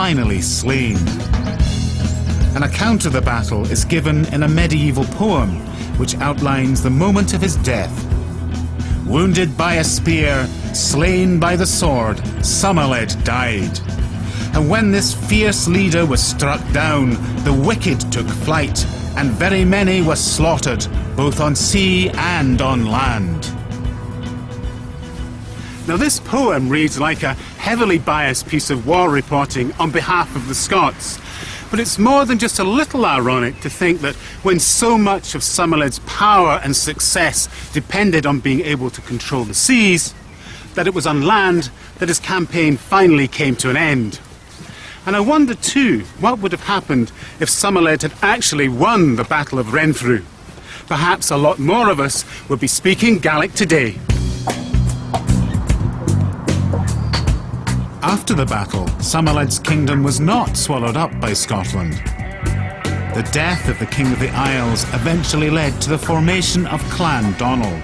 finally slain. An account of the battle is given in a medieval poem which outlines the moment of his death. Wounded by a spear, slain by the sword, Somerled died. And when this fierce leader was struck down, the wicked took flight, and very many were slaughtered, both on sea and on land. Now this poem reads like a heavily biased piece of war reporting on behalf of the Scots. But it's more than just a little ironic to think that when so much of Somerled's power and success depended on being able to control the seas, that it was on land that his campaign finally came to an end. And I wonder too, what would have happened if Somerled had actually won the Battle of Renfrew? Perhaps a lot more of us would be speaking Gaelic today. After the battle, Somerled's kingdom was not swallowed up by Scotland. The death of the King of the Isles eventually led to the formation of Clan Donald.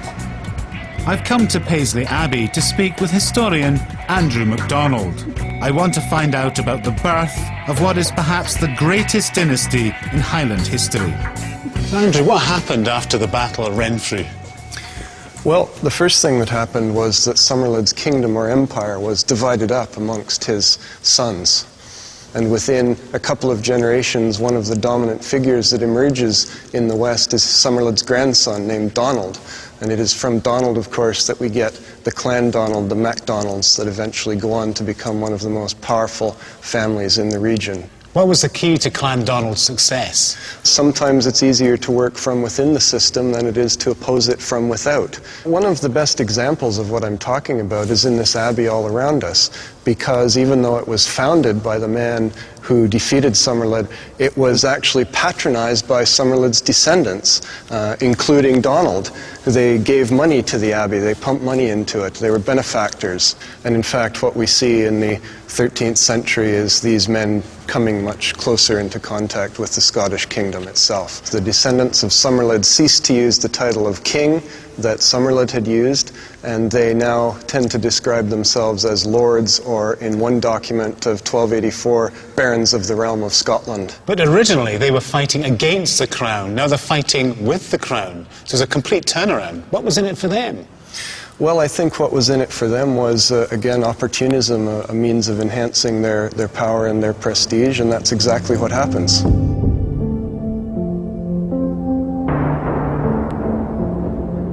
I've come to Paisley Abbey to speak with historian Andrew MacDonald. I want to find out about the birth of what is perhaps the greatest dynasty in Highland history. Andrew, what happened after the Battle of Renfrew? Well, the first thing that happened was that Somerled's kingdom or empire was divided up amongst his sons. And within a couple of generations, one of the dominant figures that emerges in the West is Somerled's grandson named Donald. And it is from Donald, of course, that we get the Clan Donald, the MacDonalds, that eventually go on to become one of the most powerful families in the region. What was the key to Clan Donald's success? Sometimes it's easier to work from within the system than it is to oppose it from without. One of the best examples of what I'm talking about is in this abbey all around us, because even though it was founded by the man who defeated Somerled, it was actually patronized by Somerled's descendants, including Donald. They gave money to the abbey, they pumped money into it, they were benefactors. And in fact, what we see in the 13th century is these men coming much closer into contact with the Scottish kingdom itself. The descendants of Somerled ceased to use the title of king that Somerled had used, and they now tend to describe themselves as lords, or in one document of 1284, barons of the realm of Scotland. But originally they were fighting against the crown, now they're fighting with the crown. So it's a complete turnaround. What was in it for them? Well, I think what was in it for them was, again, opportunism, a means of enhancing their power and their prestige, and that's exactly what happens.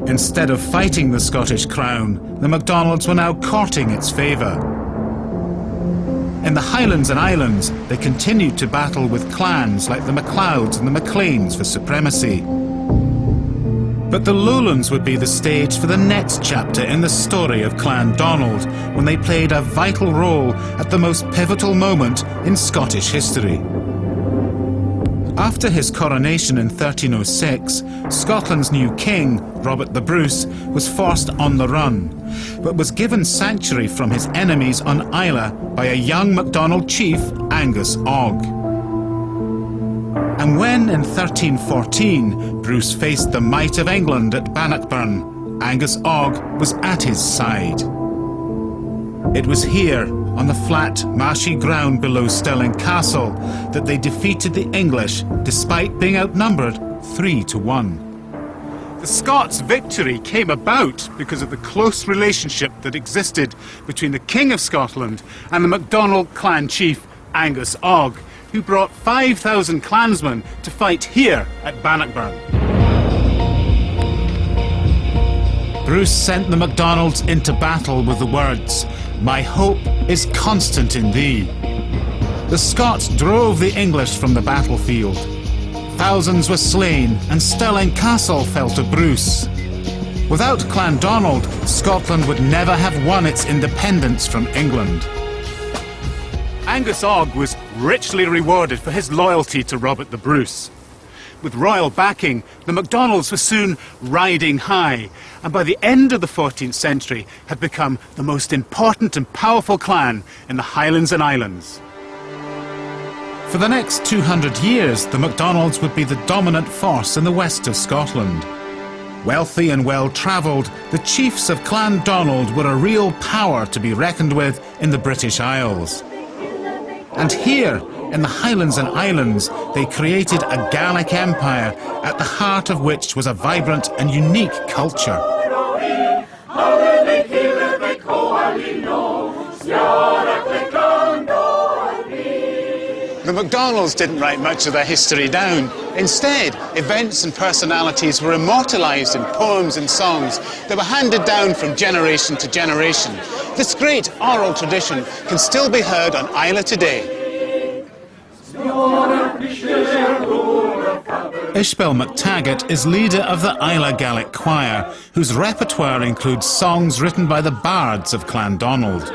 Instead of fighting the Scottish crown, the MacDonalds were now courting its favour. In the Highlands and Islands, they continued to battle with clans like the MacLeods and the MacLeans for supremacy. But the Lowlands would be the stage for the next chapter in the story of Clan Donald, when they played a vital role at the most pivotal moment in Scottish history. After his coronation in 1306, Scotland's new king, Robert the Bruce, was forced on the run, but was given sanctuary from his enemies on Islay by a young MacDonald chief, Angus Og. And when, in 1314, Bruce faced the might of England at Bannockburn, Angus Og was at his side. It was here, on the flat, marshy ground below Stirling Castle, that they defeated the English, despite being outnumbered 3-1. The Scots' victory came about because of the close relationship that existed between the King of Scotland and the MacDonald clan chief, Angus Og, who brought 5,000 clansmen to fight here at Bannockburn. Bruce sent the MacDonalds into battle with the words, "My hope is constant in thee." The Scots drove the English from the battlefield. Thousands were slain, and Stirling Castle fell to Bruce. Without Clan Donald, Scotland would never have won its independence from England. Angus Og was richly rewarded for his loyalty to Robert the Bruce. With royal backing, the MacDonalds were soon riding high, and by the end of the 14th century had become the most important and powerful clan in the Highlands and Islands. For the next 200 years, the MacDonalds would be the dominant force in the west of Scotland. Wealthy and well-travelled, the chiefs of Clan Donald were a real power to be reckoned with in the British Isles. And here, in the Highlands and Islands, they created a Gaelic empire, at the heart of which was a vibrant and unique culture. The MacDonalds didn't write much of their history down. Instead, events and personalities were immortalised in poems and songs that were handed down from generation to generation. This great oral tradition can still be heard on Islay today. Ishbel MacTaggart is leader of the Islay Gaelic Choir, whose repertoire includes songs written by the bards of Clan Donald.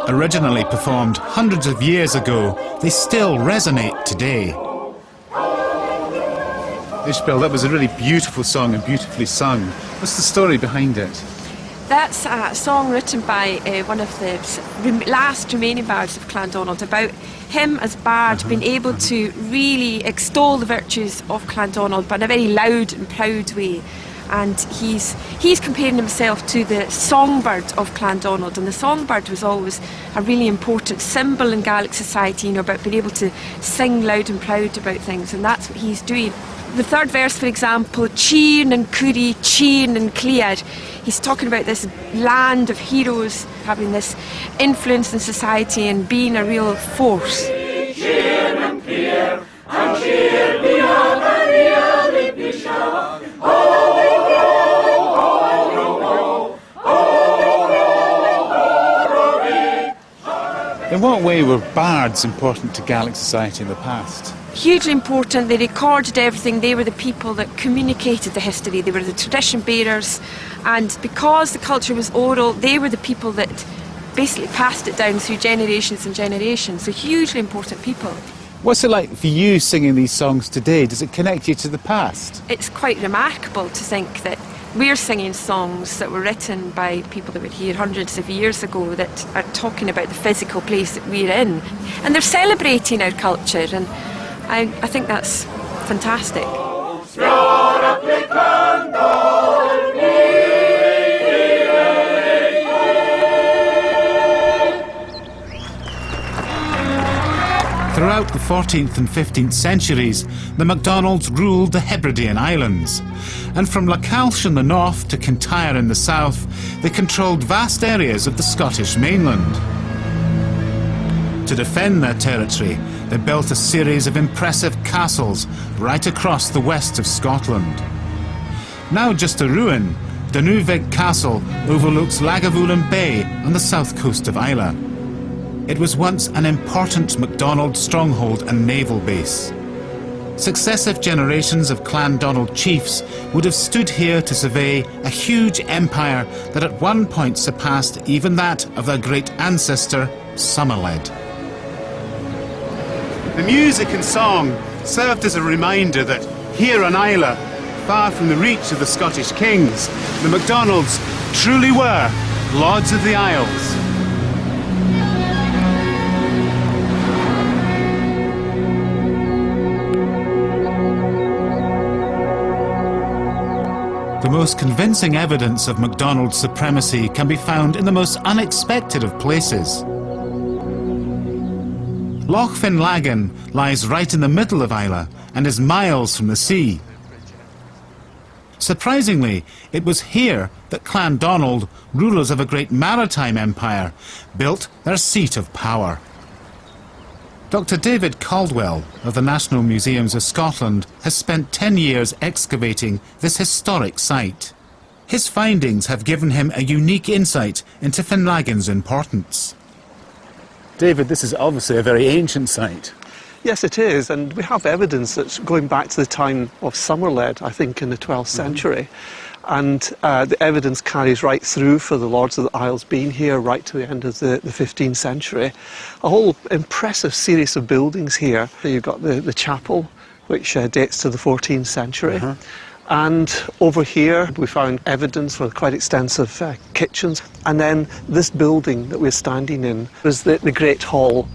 Originally performed hundreds of years ago, they still resonate today. Ishbel, that was a really beautiful song and beautifully sung. What's the story behind it? That's a song written by one of the last remaining bards of Clan Donald, about him as bard being able to really extol the virtues of Clan Donald, but in a very loud and proud way. And he's comparing himself to the songbird of Clan Donald, and the songbird was always a really important symbol in Gaelic society, you know, about being able to sing loud and proud about things, and that's what he's doing. The third verse, for example, Cheen and Curi, Cheen and Clear, he's talking about this land of heroes having this influence in society and being a real force. In what way were bards important to Gaelic society in the past? Hugely important. They recorded everything. They were the people that communicated the history. They were the tradition bearers, and because the culture was oral, they were the people that basically passed it down through generations and generations. So hugely important people. What's it like for you singing these songs today? Does it connect you to the past? It's quite remarkable to think that we're singing songs that were written by people that were here hundreds of years ago that are talking about the physical place that we're in. And they're celebrating our culture, and I think that's fantastic. Throughout the 14th and 15th centuries, the MacDonalds ruled the Hebridean Islands. And from Lochalsh in the north to Kintyre in the south, they controlled vast areas of the Scottish mainland. To defend their territory, they built a series of impressive castles right across the west of Scotland. Now just a ruin, Dunnyveg Castle overlooks Lagavulin Bay on the south coast of Islay. It was once an important MacDonald stronghold and naval base. Successive generations of Clan Donald chiefs would have stood here to survey a huge empire that at one point surpassed even that of their great ancestor, Somerled. The music and song served as a reminder that here on Islay, far from the reach of the Scottish kings, the MacDonalds truly were Lords of the Isles. The most convincing evidence of MacDonald's supremacy can be found in the most unexpected of places. Loch Finlagan lies right in the middle of Islay and is miles from the sea. Surprisingly, it was here that Clan Donald, rulers of a great maritime empire, built their seat of power. Dr. David Caldwell of the National Museums of Scotland has spent 10 years excavating this historic site. His findings have given him a unique insight into Finlagan's importance. David, this is obviously a very ancient site. Yes, it is, and we have evidence that's going back to the time of Somerled, I think, in the 12th century. And the evidence carries right through for the Lords of the Isles being here right to the end of the 15th century. A whole impressive series of buildings here. You've got the chapel, which dates to the 14th century. And over here we found evidence for quite extensive kitchens. And then this building that we're standing in is the Great Hall.